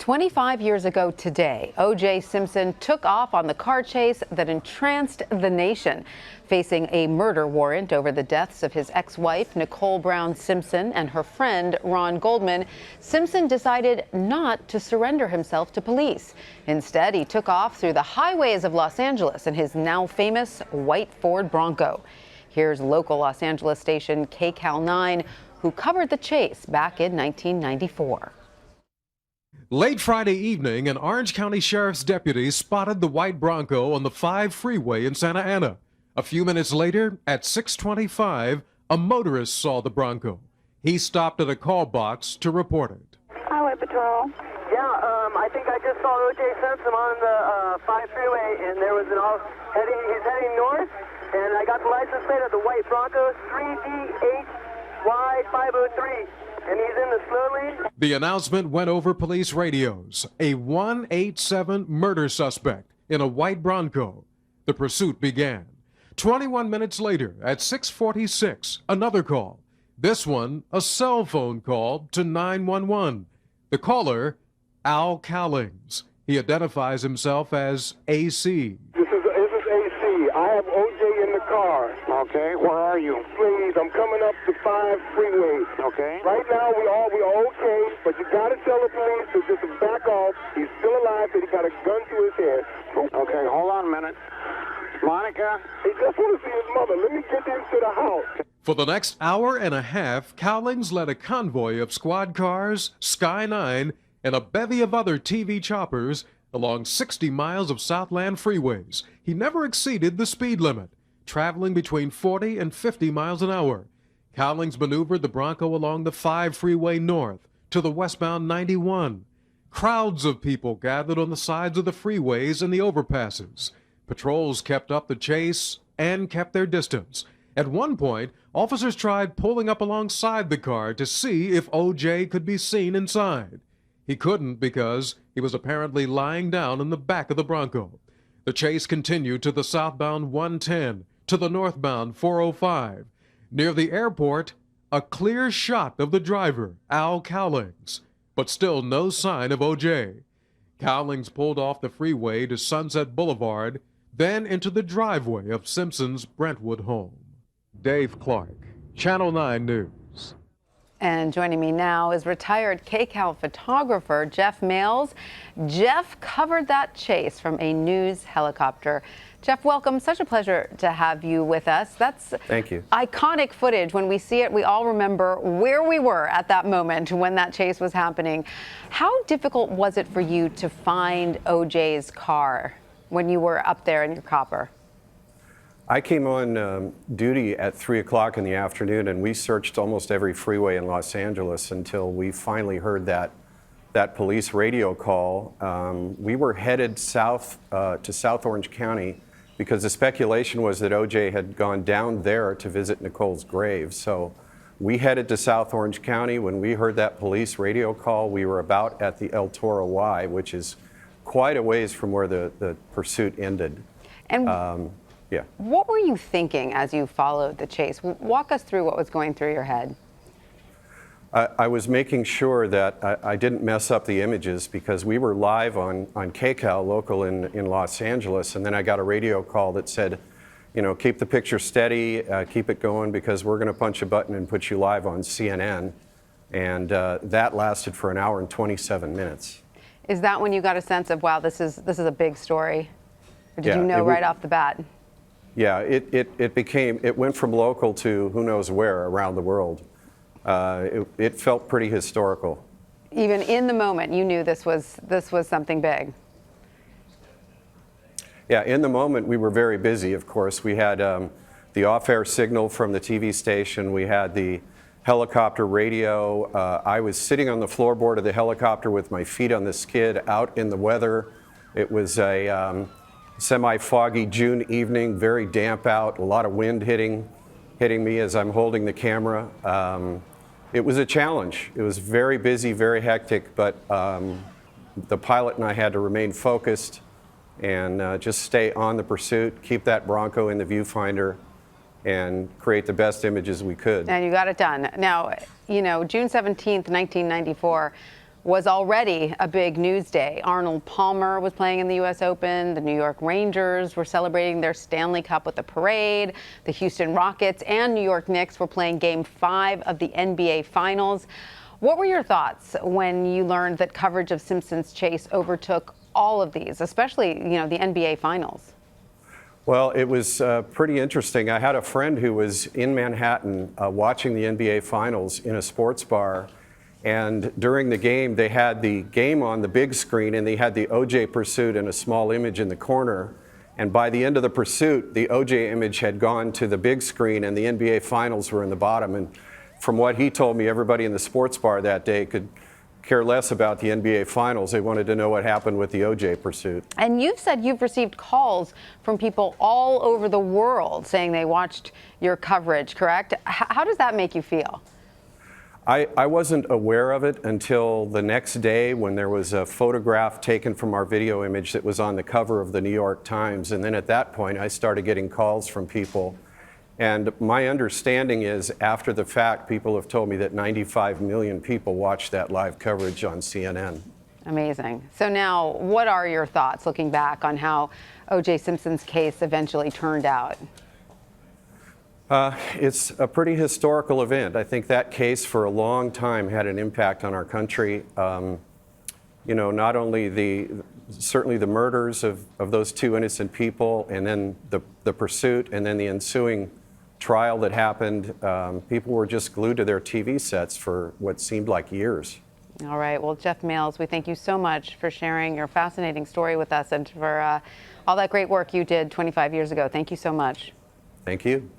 25 years ago today, O.J. Simpson took off on the car chase that entranced the nation. Facing a murder warrant over the deaths of his ex-wife, Nicole Brown Simpson, and her friend, Ron Goldman, Simpson decided not to surrender himself to police. Instead, he took off through the highways of Los Angeles in his now famous white Ford Bronco. Here's local Los Angeles station KCAL 9, who covered the chase back in 1994. Late Friday evening, an Orange County Sheriff's deputy spotted the white Bronco on the 5 freeway in Santa Ana. A few minutes later, at 6:25, a motorist saw the Bronco. He stopped at a call box to report it. Highway Patrol. Yeah, I think I just saw O.J. Simpson on the 5 freeway, and there was he's heading north, and I got the license plate of the white Bronco, 3DHY503. And he's in the slow lane. The announcement went over police radios. A 187 murder suspect in a white Bronco. The pursuit began. 21 minutes later, at 6:46, another call. This one, a cell phone call to 911. The caller, Al Cowlings. He identifies himself as AC. This is AC. I have O.J. in the car. Okay, where are you? Please, I'm coming up to 5 freeway. Okay. Right now, we are okay, but you got to tell the police to just back off. He's still alive, but he got a gun to his head. Okay, hold on a minute. Monica? He just want to see his mother. Let me get him to the house. For the next hour and a half, Cowlings led a convoy of squad cars, Sky 9, and a bevy of other TV choppers along 60 miles of Southland freeways. He never exceeded the speed limit, traveling between 40 and 50 miles an hour. Cowlings maneuvered the Bronco along the 5 freeway north to the westbound 91. Crowds of people gathered on the sides of the freeways and the overpasses. Patrols kept up the chase and kept their distance. At one point, officers tried pulling up alongside the car to see if O.J. could be seen inside. He couldn't because he was apparently lying down in the back of the Bronco. The chase continued to the southbound 110, to the northbound 405. Near the airport, a clear shot of the driver, Al Cowlings, but still no sign of O.J. Cowlings pulled off the freeway to Sunset Boulevard, then into the driveway of Simpson's Brentwood home. Dave Clark, Channel 9 News. And joining me now is retired KCAL photographer Jeff Males. Jeff covered that chase from a news helicopter. Jeff, welcome. Such a pleasure to have you with us. That's Thank you. Iconic footage. When we see it, we all remember where we were at that moment when that chase was happening. How difficult was it for you to find O.J.'s car when you were up there in your copper? I came on duty at 3 o'clock in the afternoon, and we searched almost every freeway in Los Angeles until we finally heard that police radio call. We were headed south to South Orange County because the speculation was that O.J. had gone down there to visit Nicole's grave. So we headed to South Orange County. When we heard that police radio call, we were about at the El Toro Y, which is quite a ways from where the pursuit ended. And yeah. What were you thinking as you followed the chase? Walk us through what was going through your head. I was making sure that I didn't mess up the images because we were live on KCAL local in Los Angeles, and then I got a radio call that said, you know, keep the picture steady, keep it going because we're going to punch a button and put you live on CNN. And that lasted for an hour and 27 minutes. Is that when you got a sense of, wow, this is a big story? Or did you know right off the bat? Yeah, it went from local to who knows where around the world. It felt pretty historical. Even in the moment, you knew this was something big. Yeah, in the moment, we were very busy, of course. We had the off-air signal from the TV station. We had the helicopter radio. I was sitting on the floorboard of the helicopter with my feet on the skid out in the weather. It was a semi-foggy June evening, very damp out, a lot of wind hitting me as I'm holding the camera. It was a challenge. It was very busy, very hectic, but the pilot and I had to remain focused and just stay on the pursuit, keep that Bronco in the viewfinder, and create the best images we could. And you got it done. Now, you know, June 17th, 1994, was already a big news day. Arnold Palmer was playing in the U.S. Open. The New York Rangers were celebrating their Stanley Cup with a parade. The Houston Rockets and New York Knicks were playing Game 5 of the NBA Finals. What were your thoughts when you learned that coverage of Simpson's chase overtook all of these, especially, the NBA Finals? Well, it was pretty interesting. I had a friend who was in Manhattan watching the NBA Finals in a sports bar. And during the game, they had the game on the big screen, and they had the OJ pursuit in a small image in the corner. And by the end of the pursuit, the OJ image had gone to the big screen, and the NBA Finals were in the bottom. And from what he told me, everybody in the sports bar that day could care less about the NBA Finals. They wanted to know what happened with the OJ pursuit. And you've said you've received calls from people all over the world saying they watched your coverage, correct? How does that make you feel? I wasn't aware of it until the next day when there was a photograph taken from our video image that was on the cover of the New York Times. And then at that point, I started getting calls from people. And my understanding is, after the fact, people have told me that 95 million people watched that live coverage on CNN. Amazing. So now, what are your thoughts looking back on how O.J. Simpson's case eventually turned out? It's a pretty historical event. I think that case for a long time had an impact on our country. Not only certainly the murders of those two innocent people, and then the pursuit, and then the ensuing trial that happened. People were just glued to their TV sets for what seemed like years. All right. Well, Jeff Males, we thank you so much for sharing your fascinating story with us and for all that great work you did 25 years ago. Thank you so much. Thank you.